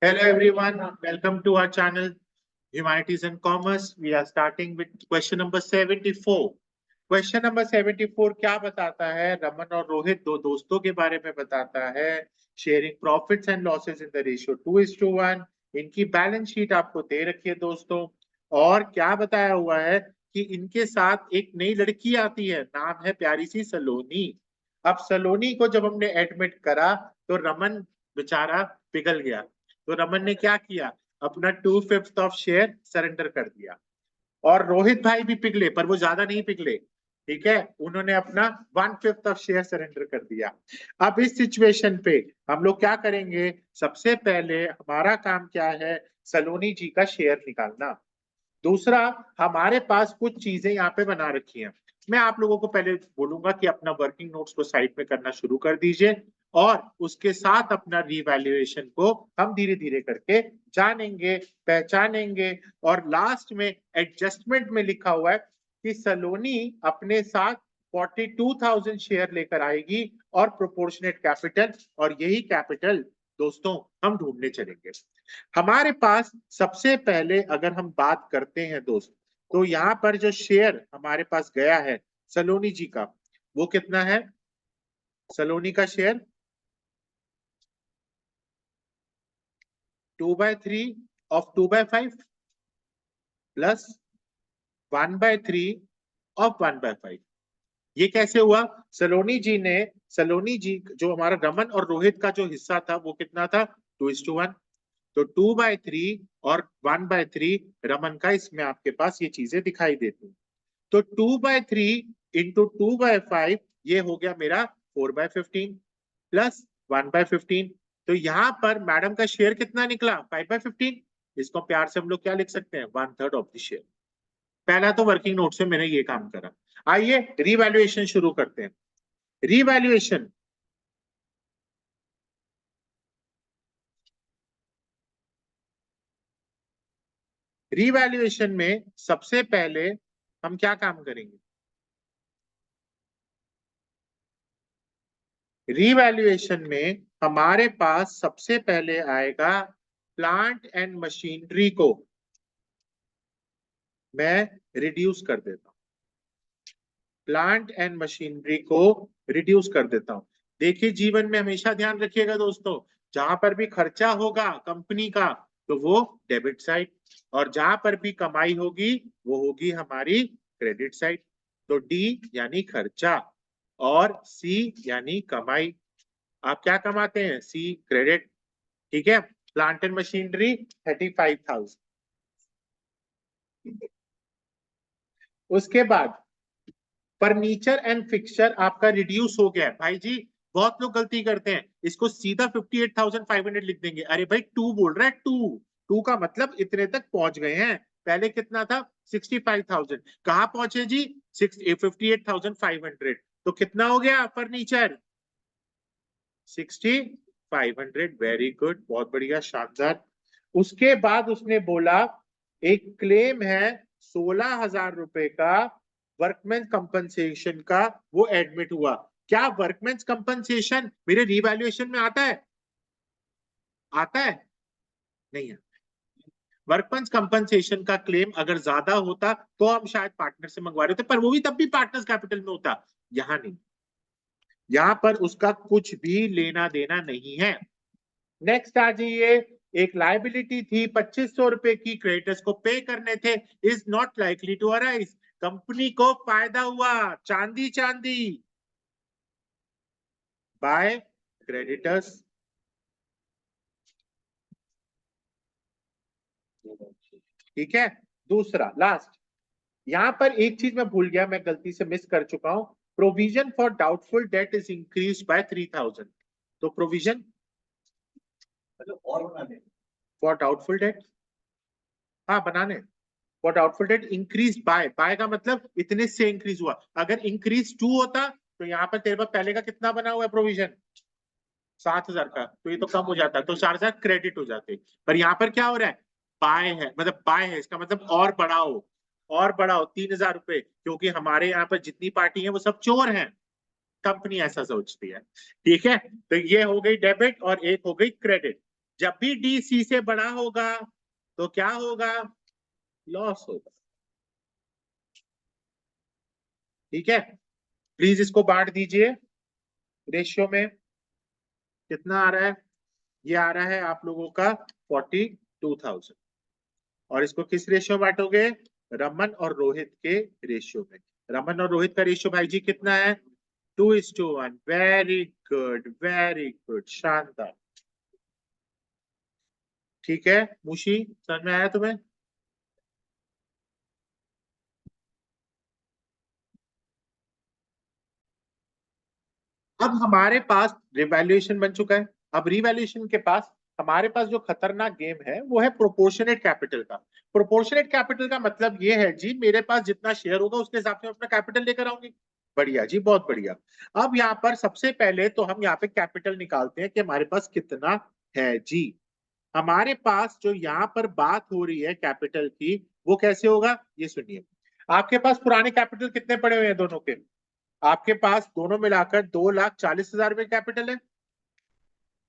Hello everyone, welcome to our channel Humanities and Commerce. We are starting with question number 74. Question number 74 क्या बताता है? रमन और रोहित दो दोस्तों के बारे में बताता है। Sharing profits and losses in the ratio 2:1। इनकी बैलेंस शीट आपको दे रखी है दोस्तों। और क्या बताया हुआ है कि इनके साथ एक नई लड़की आती है, नाम है प्यारी सी सलोनी। अब सलोनी को जब हमने एडमिट करा तो रमन बेचारा पिघल गया। तो रमन ने क्या किया, अपना 2/5 ऑफ शेयर सरेंडर कर दिया। और रोहित भाई भी पिघले, पर वो ज्यादा नहीं पिघले, ठीक है, उन्होंने अपना 1/5 ऑफ शेयर सरेंडर कर दिया। अब इस सिचुएशन पे हम लोग क्या करेंगे? सबसे पहले हमारा काम क्या है? सलोनी जी का शेयर निकालना। दूसरा, हमारे पास कुछ चीजें यहाँ पे बना रखी हैं। मैं आप लोगों को पहले बोलूंगा कि अपना वर्किंग नोट्स को साइड में करना शुरू कर दीजिए और उसके साथ अपना रिवैल्यूएशन को हम धीरे धीरे करके जानेंगे, पहचानेंगे। और लास्ट में एडजस्टमेंट में लिखा हुआ है कि सलोनी अपने साथ 42,000 शेयर लेकर आएगी और प्रोपोर्शनेट कैपिटल, और यही कैपिटल दोस्तों हम ढूंढने चलेंगे। हमारे पास सबसे पहले अगर हम बात करते हैं दोस्त, तो यहाँ पर जो शेयर हमारे पास गया है सलोनी जी का, वो कितना है? सलोनी का शेयर 2/3 ऑफ 2/5 प्लस 1/3 ऑफ 1/5। ये कैसे हुआ? सलोनी जी जो हमारा रमन और रोहित का जो हिस्सा था वो कितना था? 2:1। तो 2/3 और 1/3 रमन का, इसमें आपके पास ये चीजें दिखाई देती हैं। तो 2/3 इंटू 2/5 ये हो गया मेरा 4/15 प्लस 1/15। तो यहाँ पर मैडम का शेयर कितना निकला? 5/15। इसको प्यार से हम लोग क्या लिख सकते हैं? 1/3 ऑफ द शेयर। पहला तो वर्किंग नोट से मैंने ये काम करा। आइए रिवैल्यूएशन शुरू करते हैं। रिवैल्यूएशन रिवैल्यूएशन में सबसे पहले हम क्या काम करेंगे? रिवैल्यूएशन में हमारे पास सबसे पहले आएगा प्लांट एंड मशीनरी को मैं रिड्यूस कर देता हूं। प्लांट एंड मशीनरी को रिड्यूस कर देता हूं। देखिए, जीवन में हमेशा ध्यान रखिएगा दोस्तों, जहां पर भी खर्चा होगा कंपनी का तो वो डेबिट साइड, और जहां पर भी कमाई होगी वो होगी हमारी क्रेडिट साइड। तो डी यानी खर्चा और सी यानी कमाई। आप क्या कमाते हैं? सी क्रेडिट, ठीक है। Plant and machinery 35,000। उसके बाद फर्नीचर एंड फिक्सचर आपका रिड्यूस हो गया है। भाई जी, बहुत लोग गलती करते हैं, इसको सीधा 58,500 लिख देंगे। अरे भाई, टू बोल रहा है, टू टू का मतलब इतने तक पहुंच गए हैं। पहले कितना था? 65,000। कहाँ पहुंचे जी? 58,500। तो कितना हो गया फर्नीचर? 6500। वेरी गुड, बहुत बढ़िया, शानदार। उसके बाद उसने बोला एक क्लेम है 16,000 रुपए का वर्कमैन कंपनसेशन का, वो एडमिट हुआ। क्या वर्कमैन कंपनसेशन मेरे रिवैल्यूएशन में आता है? आता है? नहीं आता। वर्कमैन कंपनसेशन का क्लेम अगर ज्यादा होता तो हम शायद पार्टनर से मंगवा रहे थे, पर वो भी तब भी पार्टनर्स कैपिटल में होता। यहां नहीं, यहां पर उसका कुछ भी लेना देना नहीं है। नेक्स्ट आ जाइए। एक लाइबिलिटी थी 2500 रुपए की, क्रेडिटर्स को पे करने थे। Is not likely to arise. Company को फायदा हुआ, चांदी चांदी, बाय क्रेडिटर्स। ठीक है। दूसरा लास्ट, यहां पर एक चीज मैं भूल गया, मैं गलती से मिस कर चुका हूं। Provision for doubtful debt is increase by 3,000। तो प्रोविजन फॉर डाउटफुल डेट, हाँ बनाने, for doubtful debt increase by का मतलब इतने से इंक्रीज हुआ। अगर इंक्रीज 2 होता तो यहाँ पर तेरे पास पहले का कितना बना हुआ है प्रोविजन? 7,000 का, तो ये तो कम हो जाता, तो 4,000 क्रेडिट हो जाते। पर यहाँ पर क्या हो रहा है? बाय है, मतलब बाय है, इसका मतलब और बढ़ाओ, और बढ़ाओ 3,000 रुपए, क्योंकि हमारे यहाँ पर जितनी पार्टी है वो सब चोर हैं। कंपनी ऐसा सोचती है, ठीक है। तो ये हो गई डेबिट और एक हो गई क्रेडिट। जब भी डी सी से बड़ा होगा तो क्या होगा, लॉस होगा। ठीक है, प्लीज इसको बांट दीजिए रेशियो में। कितना आ रहा है, ये आ रहा है आप लोगों का 42,000। और इसको किस रेशियो में बांटोगे, रमन और रोहित के रेशियो में। रमन और रोहित का रेशियो भाई जी कितना है, 2:1। वेरी गुड, वेरी गुड, शानदार। ठीक है मुशी, समझ में आया तुम्हें। अब हमारे पास रिवैल्यूएशन बन चुका है। अब रिवैल्यूएशन के पास हमारे पास जो खतरनाक गेम है वो है प्रोपोर्शनेट कैपिटल का। प्रोपोर्शनेट कैपिटल का मतलब ये है जी, मेरे पास जितना शेयर होगा उसके हिसाब से अपना कैपिटल लेकर आऊंगी। बढ़िया जी, बहुत बढ़िया। अब यहाँ पर सबसे पहले तो हम यहाँ पे कैपिटल निकालते हैं कि हमारे पास कितना है जी। हमारे पास जो यहाँ पर बात हो रही है कैपिटल की, वो कैसे होगा ये सुनिए। आपके पास पुराने कैपिटल कितने पड़े हुए हैं दोनों के, आपके पास दोनों मिलाकर 2,40,000 में कैपिटल है।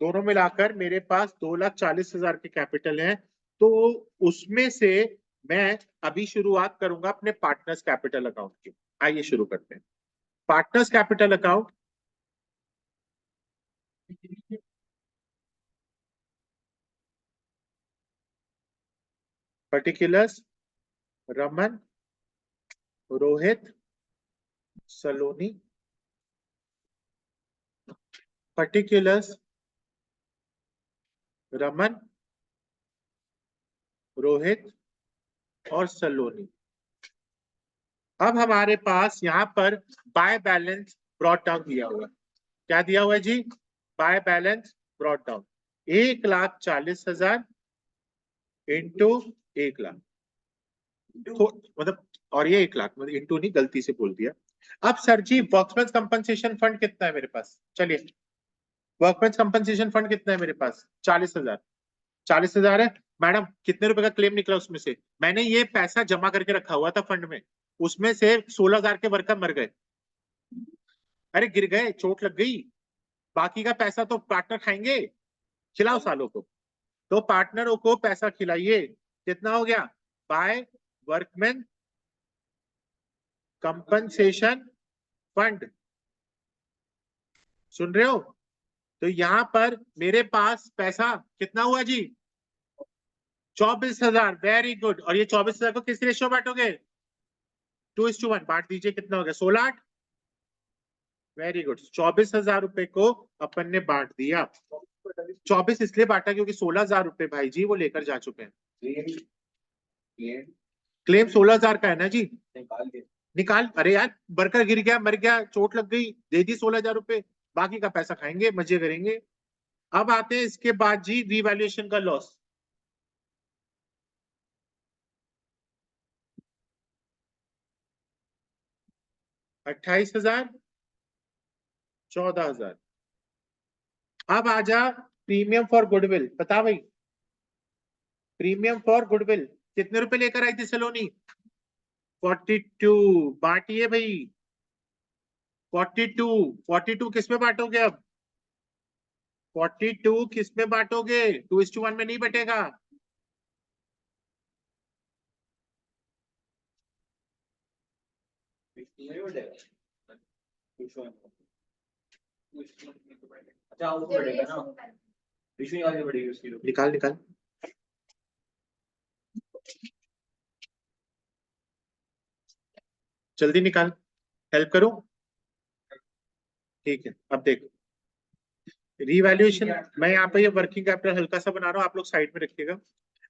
दोनों मिलाकर मेरे पास 2,40,000 के कैपिटल है। तो उसमें से मैं अभी शुरुआत करूंगा अपने पार्टनर्स कैपिटल अकाउंट की। आइए शुरू करते हैं। Partners capital account, particulars, Raman, Rohit, Saloni, particulars, Raman, Rohit और सलोनी। अब हमारे पास यहाँ पर बाय बैलेंस ब्रॉट डाउन दिया हुआ है। क्या दिया हुआ है जी, by balance brought down 1,40,000 into 1,00,000, तो मतलब, और ये 1,00,000 मतलब इंटू नहीं, गलती से बोल दिया। अब सर जी वर्कमैन कंपनसेशन फंड कितना है मेरे पास, चलिए वर्कमैन कंपनसेशन फंड कितना है मेरे पास, 40,000। 40,000 है। मैडम कितने रुपए का क्लेम निकला उसमें से, मैंने ये पैसा जमा करके रखा हुआ था फंड में, उसमें से 16,000 के वर्कर मर गए। अरे गिर गए, चोट लग गई, बाकी का पैसा तो पार्टनर खाएंगे। खिलाओ सालों को, तो पार्टनरों को पैसा खिलाइए। कितना हो गया, बाय वर्कमैन कंपनसेशन फंड। सुन रहे हो, तो यहां पर मेरे पास पैसा कितना हुआ जी, 24,000। Very good. और ये 24,000 को किस रेशियो बांटोगे, 2:1 बांट दीजिए। कितना हो गया, 16,8। वेरी गुड, 24,000 रुपए को अपन ने बांट दिया। 24 इसलिए बांटा क्योंकि 16,000 रुपए भाई जी वो लेकर जा चुके हैं। क्लेम 16,000 का है ना जी, निकाल। अरे यार वर्कर गिर गया, मर गया, चोट लग गई, दे दी 16,000 रुपए, बाकी का पैसा खाएंगे, मजे करेंगे। अब आते हैं इसके बाद जी रीवैल्यूएशन का लॉस। 28,000, 14,000। अब आजा प्रीमियम फॉर गुडविल, बता भाई, प्रीमियम फॉर गुडविल कितने रुपए लेकर आई थी सलोनी, 42। बांटिए भाई, 42। 42 किस में बांटोगे अब, 42 किस में बांटोगे, 2:1 में नहीं बटेगा। अच्छा उसको बढ़ेगा ना, विष्णु आगे बढ़ेगी उसकी, निकाल निकाल, जल्दी निकाल, हेल्प करो। ठीक है, अब देखो रीवैल्यूएशन, मैं यहाँ पे ये वर्किंग कैपिटल हल्का सा बना रहा हूँ, आप लोग साइड में रखिएगा।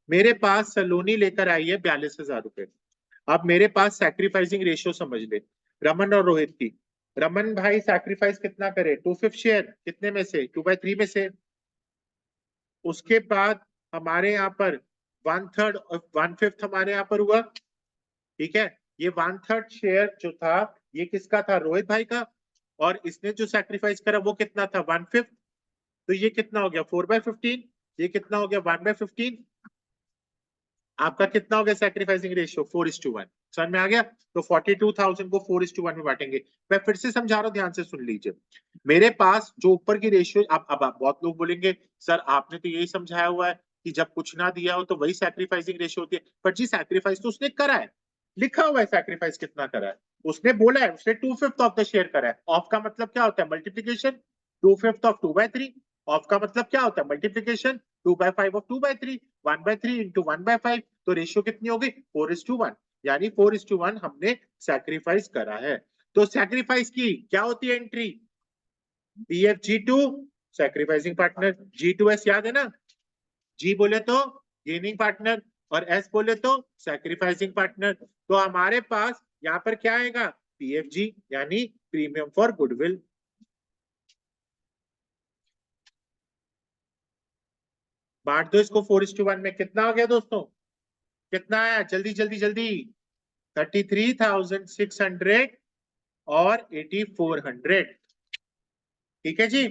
मेरे पास सलोनी लेकर आई है 42,000 रुपए। अब मेरे पास सैक्रिफाइसिंग रेशियो समझ ले, रमन और रोहित की। रमन भाई सैक्रिफाइस कितना करे, 2/5 शेयर, कितने में से, 2/3 में से। उसके बाद हमारे यहाँ पर 1/3 और 1/5 हमारे यहाँ पर हुआ। ठीक है, ये 1/3 शेयर जो था ये किसका था, रोहित भाई का। और इसने जो सैक्रिफाइस करा वो कितना था, 1/5। तो ये कितना हो गया, 4/15। ये कितना हो गया, 1/15। आपका कितना हो गया सैक्रिफाइसिंग रेशियो, 4:1। समझ में आ गया? तो 42,000 को 4:1 में बांटेंगे। मैं फिर से समझा रहा हूँ, ध्यान से सुन लीजिए। मेरे पास जो ऊपर की रेशियो, अब आप बहुत लोग बोलेंगे सर आपने तो यही समझाया हुआ है कि जब कुछ ना दिया हो तो वही सैक्रिफाइसिंग रेशियो होती है। पर जी सैक्रिफाइस तो उसने करा है, लिखा हुआ है सैक्रिफाइस कितना करा है, उसने बोला है उसने 2/5 ऑफ द शेयर करा है। ऑफ का मतलब क्या होता है? मल्टीप्लीकेशन। 2/5 ऑफ 2/3। ऑफ का मतलब क्या होता है? मल्टीप्लीकेशन। 2/5 ऑफ 2/3। 1/3 इंटू 1/5। तो रेशियो कितनी हो गई? 4:1। यानी 4:1 हमने सैक्रिफाइस करा है। तो सैक्रिफाइस की क्या होती है entry? PFG2 sacrificing partner, G2S याद है ना? G बोले तो गेनिंग पार्टनर और S बोले तो सैक्रिफाइसिंग पार्टनर। तो हमारे पास यहाँ पर क्या आएगा? PFG यानी प्रीमियम फॉर गुडविल। बांट दो इसको 4:1 में। कितना हो गया दोस्तों? कितना आया? जल्दी जल्दी जल्दी। 33,600 और 8,400। ठीक है जी,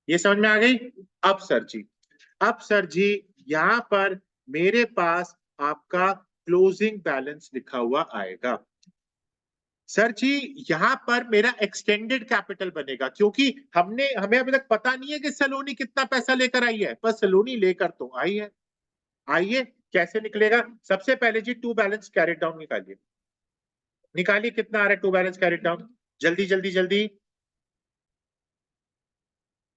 ये समझ में आ गई? अब सर जी यहाँ पर मेरे पास आपका क्लोजिंग बैलेंस लिखा हुआ आएगा। सर जी यहाँ पर मेरा एक्सटेंडेड कैपिटल बनेगा, क्योंकि हमें अभी तक पता नहीं है कि सलोनी कितना पैसा लेकर आई है, पर सलोनी लेकर तो आई है। आइए कैसे निकलेगा? सबसे पहले जी टू बैलेंस कैरिड डाउन निकालिए। निकालिए कितना आ रहा है टू बैलेंस कैरिड डाउन, जल्दी जल्दी जल्दी।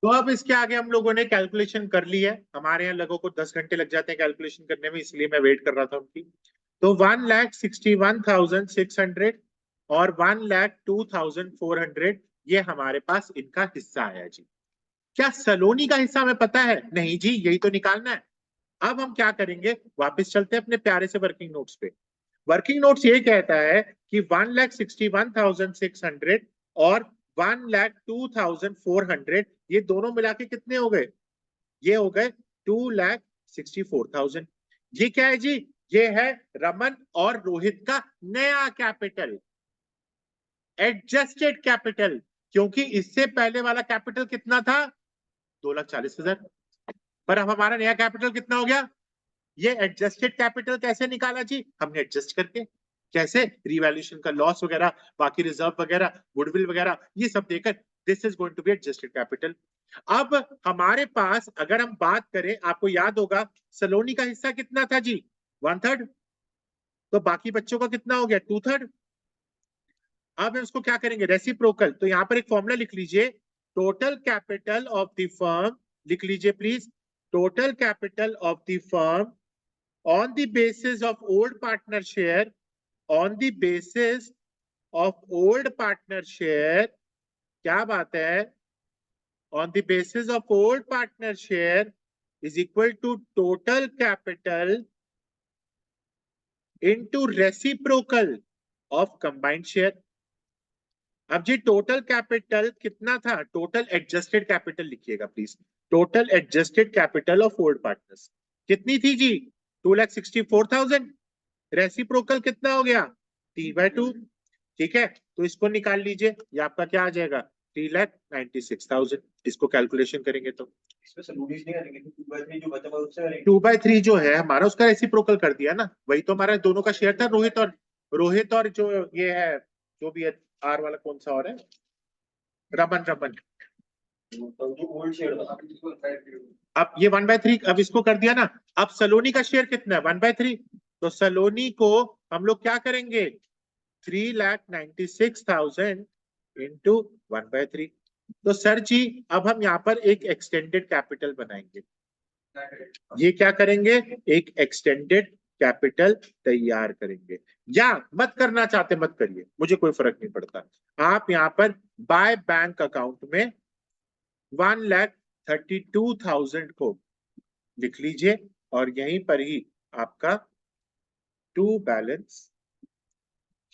तो अब इसके आगे हम लोगों ने कैलकुलेशन कर ली है। हमारे यहाँ लोगों को 10 घंटे लग जाते हैं कैलकुलेशन करने में, इसलिए मैं वेट कर रहा था उनकी। तो 1,61,600 और 1,02,400 ये हमारे पास इनका हिस्सा आया जी। क्या सलोनी का हिस्सा हमें पता है? नहीं जी, यही तो निकालना है। अब हम क्या करेंगे, वापस चलते हैं अपने प्यारे से वर्किंग नोट्स पे। वर्किंग नोट्स ये कहता है कि 1,61,600 और 1,02,400 ये दोनों मिला के कितने हो गए? ये हो गए 2,64,000। ये क्या है जी? ये है रमन और रोहित का नया कैपिटल, एडजस्टेड कैपिटल। क्योंकि इससे पहले वाला कैपिटल कितना था? 2,40,000। पर अब हमारा नया कैपिटल कितना हो गया? ये एडजस्टेड कैपिटल कैसे निकाला जी? हमने एडजस्ट करके। कैसे? रिवैल्यूएशन का लॉस वगैरह, बाकी रिजर्व वगैरह, गुडविल वगैरह, ये सब देकर this is going to be adjusted capital. अब हमारे पास अगर हम बात करें, आपको याद होगा सलोनी का हिस्सा कितना था जी? 1/3। तो बाकी बच्चों का कितना हो गया? 2/3। अब हम इसको क्या करेंगे? रेसिप्रोकल। तो यहां पर एक फॉर्मूला लिख लीजिए, total capital of the firm, लिख लीजिए please, total capital of the firm on the basis of old partner share, on the basis of old partner share, क्या बात है? On the basis of old partner share is equal to total capital into reciprocal of combined share. अब जी total capital कितना था? Total adjusted capital लिखिएगा please. Total adjusted capital of old partners कितनी थी जी? 2,64,000। Reciprocal कितना हो गया? T/2। ठीक है, तो इसको निकाल लीजिए, ये आपका क्या आ जाएगा? 3,96,000। इसको कैलकुलेशन करेंगे तो इसमें सलूनीज नहीं करेंगे, 2/3 जो बचा हुआ है उससे करेंगे। 2/3 जो है हमारा, उसका रेसिप्रोकल कर दिया ना, वही तो हमारा दोनों का शेयर था, रोहित और जो ये है, जो भी है आर वाला कौन सा और है, रमन। तो जो ओल्ड शेयर था अब ये 1/3, अब इसको कर दिया ना। अब सलोनी का शेयर कितना है? 1/3। तो सलोनी को हम लोग क्या करेंगे? 3,96,000 इंटू 1/3। तो सर जी अब हम यहाँ पर एक एक्सटेंडेड कैपिटल बनाएंगे। ये क्या करेंगे? एक एक्सटेंडेड कैपिटल तैयार करेंगे। या मत करना चाहते मत करिए, मुझे कोई फर्क नहीं पड़ता। आप यहाँ पर बाय बैंक अकाउंट में 1,32,000 को लिख लीजिए और यहीं पर ही आपका टू बैलेंस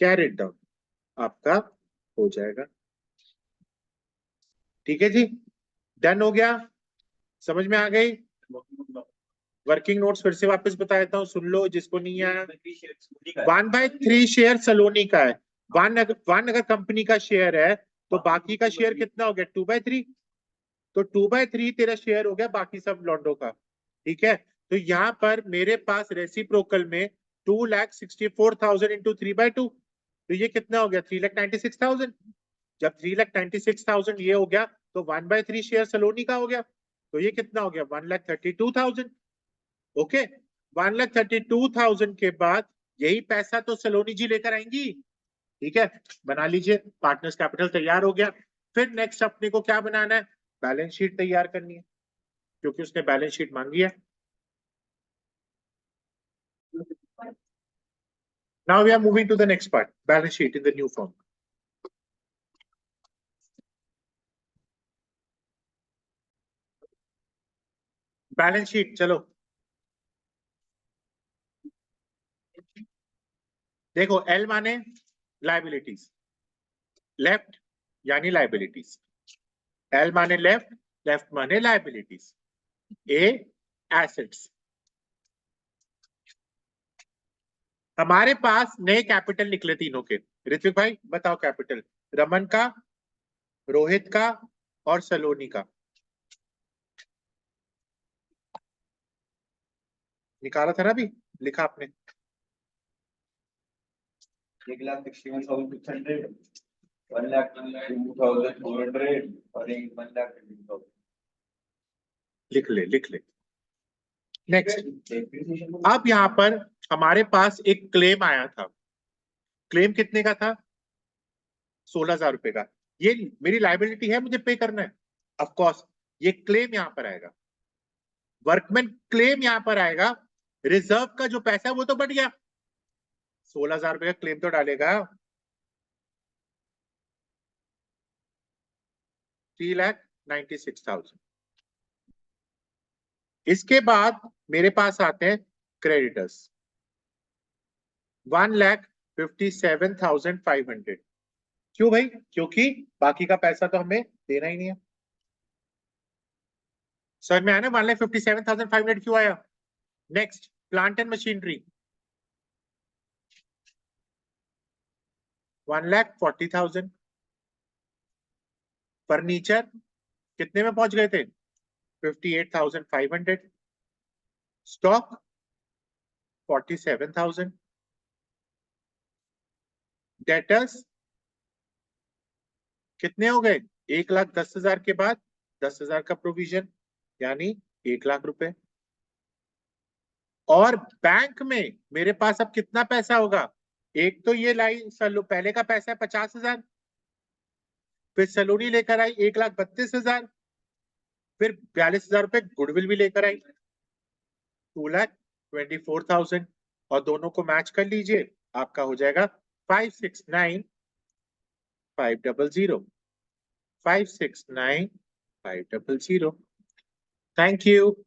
कैरिड डाउन आपका हो जाएगा। ठीक है जी, डन हो गया? समझ में आ गई? वर्किंग नोट्स फिर से वापस बता देता हूँ, सुन लो जिसको नहीं आया। 1/3 शेयर सलोनी का है। वन अगर कंपनी का शेयर है तो बाकी का शेयर कितना हो गया? 2/3। तो 2/3 तेरा शेयर हो गया, बाकी सब लॉन्डो का। ठीक है, तो यहाँ पर मेरे पास रेसिप्रोकल में 2,64,000 इंटू 3/2, तो ये कितना हो गया 3,96,000। जब 3,96,000 ये हो गया तो 1/3 शेयर सलोनी का हो गया, तो ये कितना हो गया 1,32,000। ओके, 1,32,000 के बाद यही पैसा तो सलोनी जी लेकर आएंगी। ठीक है, बना लीजिए, पार्टनर्स कैपिटल तैयार हो गया। फिर नेक्स्ट अपने को क्या बनाना है, बैलेंस शीट तैयार करनी है, क्योंकि उसने बैलेंस शीट मांगी है। Now we are moving to the next part, balance sheet in the new form. Balance sheet, चलो देखो, एल माने लाइबिलिटीज, लेफ्ट यानी लाइबिलिटीज, एल माने लेफ्ट, लेफ्ट माने लाइबिलिटीज, ए एसेट्स। हमारे पास नए कैपिटल निकले तीनों के। ऋत्विक भाई बताओ कैपिटल, रमन का, रोहित का और सलोनी का। निकाला था ना अभी, लिखा आपने? 1,61,600, 1,02,400 और 1,20,000। लिख ले। नेक्स्ट, अब यहाँ पर हमारे पास एक क्लेम आया था। क्लेम कितने का था? 16,000 रुपए का। ये मेरी लाइबिलिटी है, मुझे पे करना है। ऑफ कोर्स ये क्लेम यहाँ पर आएगा, वर्कमैन क्लेम यहाँ पर आएगा। रिजर्व का जो पैसा है वो तो बढ़ गया, 16,000 रुपए का क्लेम तो डालेगा। 3,96,000। इसके बाद मेरे पास आते हैं क्रेडिटर्स, 1,57,500। क्यों भाई? क्योंकि बाकी का पैसा तो हमें देना ही नहीं है। सर में आया ना 1,57,500 क्यों आया? Next, plant and machinery 1,40,000। Furniture कितने में पहुंच गए थे? 58,500। स्टॉक 47,000। डेटर्स कितने हो गए? 1,10,000 के बाद 10,000 का प्रोविजन, यानी 1,00,000 रुपए। और बैंक में मेरे पास अब कितना पैसा होगा? एक तो ये लाइन पहले का पैसा है 50,000, फिर सलोनी लेकर आई 1,32,000, फिर 42,000 रुपए गुडविल भी लेकर आई 2,24,000, और दोनों को मैच कर लीजिए, आपका हो जाएगा 569,500। 569,500। Thank you.